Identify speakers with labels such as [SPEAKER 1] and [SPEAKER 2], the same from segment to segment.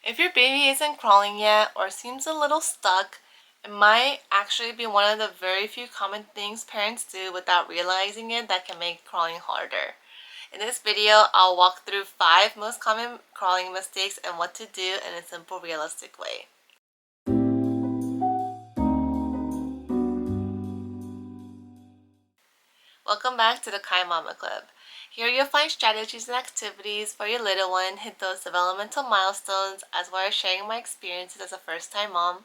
[SPEAKER 1] If your baby isn't crawling yet or seems a little stuck, it might actually be one of the very few common things parents do without realizing it that can make crawling harder. In this video, I'll walk through 5 most common crawling mistakes and what to do in a simple, realistic way. Welcome back to the Kind Mama Club. Here you'll find strategies and activities for your little one, hit those developmental milestones, as well as sharing my experiences as a first-time mom.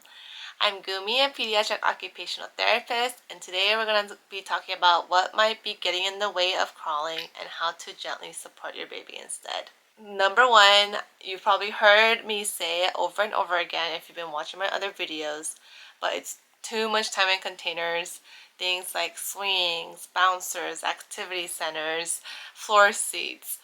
[SPEAKER 1] I'm Gumi, a pediatric occupational therapist, and today we're going to be talking about what might be getting in the way of crawling and how to gently support your baby instead. Number 1, you've probably heard me say it over and over again if you've been watching my other videos, but it's too much time in containers. Things like swings, bouncers, activity centers, floor seats.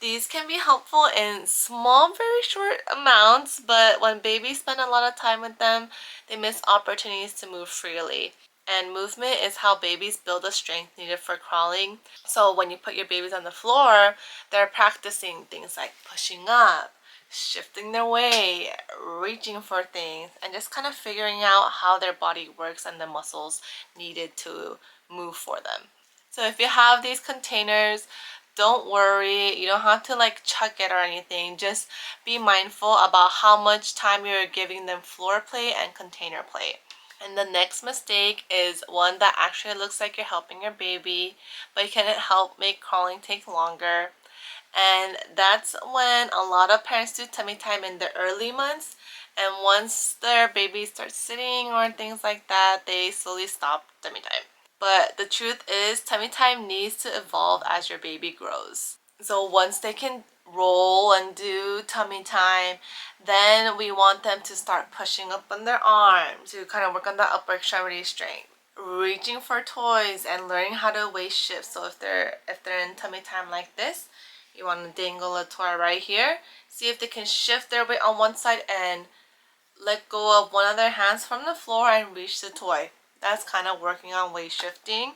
[SPEAKER 1] These can be helpful in small, very short amounts, but when babies spend a lot of time with them, they miss opportunities to move freely. And movement is how babies build the strength needed for crawling. So when you put your babies on the floor, they're practicing things like pushing up, shifting their weight, reaching for things, and just kind of figuring out how their body works and the muscles needed to move for them. So if you have these containers, don't worry, you don't have to like chuck it or anything. Just be mindful about how much time you're giving them floor play and container play. And the next mistake is one that actually looks like you're helping your baby, but it can help make crawling take longer. And that's when a lot of parents do tummy time in the early months, and once their baby starts sitting or things like that, they slowly stop tummy time. But the truth is, tummy time needs to evolve as your baby grows. So once they can roll and do tummy time, then we want them to start pushing up on their arms to kind of work on the upper extremity strength, reaching for toys and learning how to weight shift. So if they're in tummy time like this, you want to dangle a toy right here. See if they can shift their weight on one side and let go of one of their hands from the floor and reach the toy. That's kind of working on weight shifting.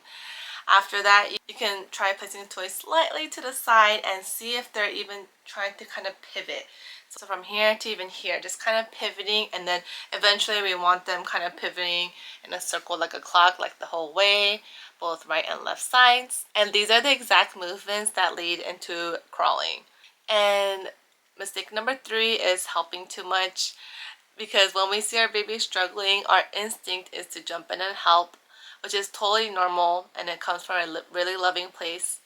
[SPEAKER 1] After that, you can try placing the toy slightly to the side and see if they're even trying to kind of pivot. So from here to even here, just kind of pivoting, and then eventually we want them kind of pivoting in a circle like a clock, like the whole way, both right and left sides. And these are the exact movements that lead into crawling. And mistake number 3 is helping too much, because when we see our baby struggling, our instinct is to jump in and help, which is totally normal, and it comes from a really loving place.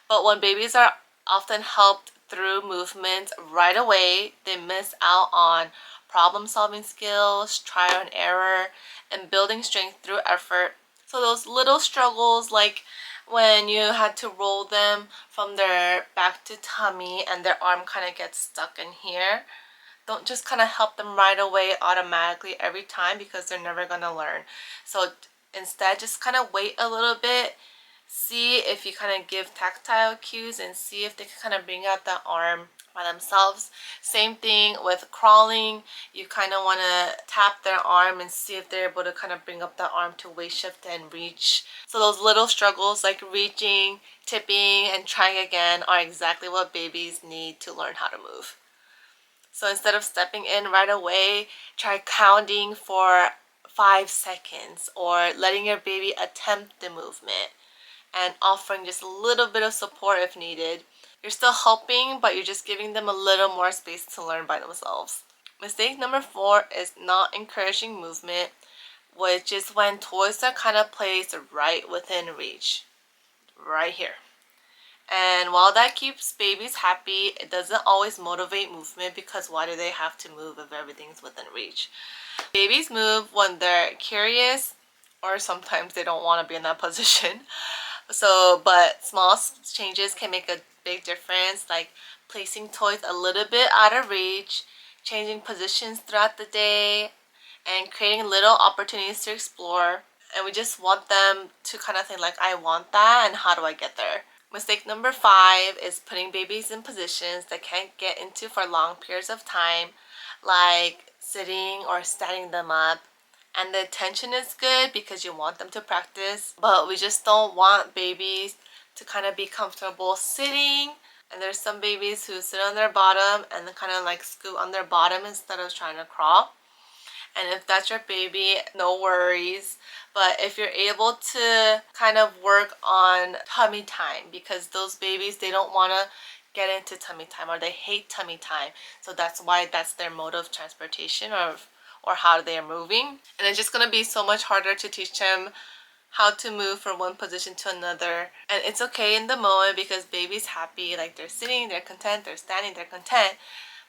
[SPEAKER 1] But when babies are often helped through movement right away, they miss out on problem-solving skills, trial and error, and building strength through effort. So those little struggles, like when you had to roll them from their back to tummy and their arm kind of gets stuck in here, don't just kind of help them right away automatically every time, because they're never going to learn. So instead, just kind of wait a little bit, see if you kind of give tactile cues and see if they can kind of bring out the arm by themselves. Same thing with crawling. You kind of want to tap their arm and see if they're able to kind of bring up the arm to weight shift and reach. So those little struggles like reaching, tipping, and trying again are exactly what babies need to learn how to move. So instead of stepping in right away, try counting for 5 seconds or letting your baby attempt the movement and offering just a little bit of support if needed. You're still helping, but you're just giving them a little more space to learn by themselves. Mistake number 4 is not encouraging movement, which is when toys are kind of placed right within reach, right here. And while that keeps babies happy, it doesn't always motivate movement, because why do they have to move if everything's within reach? Babies move when they're curious, or sometimes they don't want to be in that position. So, but small changes can make a big difference, like placing toys a little bit out of reach, changing positions throughout the day, and creating little opportunities to explore. And we just want them to kind of think like, I want that, and how do I get there? Mistake number 5 is putting babies in positions they can't get into for long periods of time, like sitting or standing them up. And the intention is good because you want them to practice, but we just don't want babies to kind of be comfortable sitting And there's some babies who sit on their bottom and then kind of like scoot on their bottom instead of trying to crawl. And if that's your baby, no worries. But if you're able to kind of work on tummy time, because those babies, they don't want to get into tummy time, or they hate tummy time. So that's why that's their mode of transportation, or how they're moving. And it's just going to be so much harder to teach them how to move from one position to another. And it's okay in the moment because baby's happy, like they're sitting, they're content, they're standing, they're content.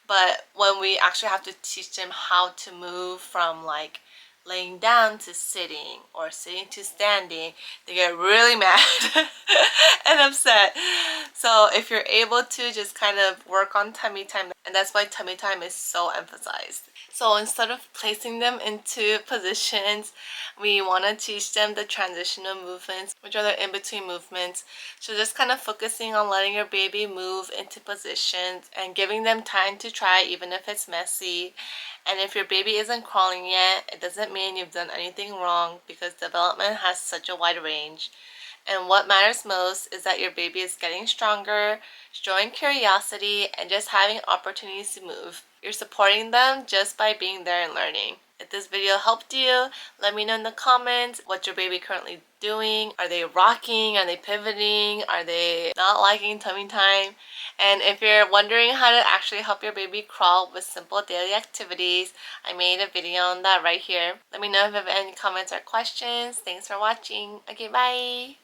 [SPEAKER 1] But when we actually have to teach them how to move from like laying down to sitting or sitting to standing, they get really mad and upset. So if you're able to just kind of work on tummy time, and that's why tummy time is so emphasized. So instead of placing them into positions, we want to teach them the transitional movements, which are the in-between movements. So just kind of focusing on letting your baby move into positions and giving them time to try, even if it's messy. And if your baby isn't crawling yet, it doesn't mean you've done anything wrong, because development has such a wide range. And what matters most is that your baby is getting stronger, showing curiosity, and just having opportunities to move. You're supporting them just by being there and learning. If this video helped you, let me know in the comments what your baby currently doing. Are they rocking? Are they pivoting? Are they not liking tummy time? And if you're wondering how to actually help your baby crawl with simple daily activities, I made a video on that right here. Let me know if you have any comments or questions. Thanks for watching. Okay, bye!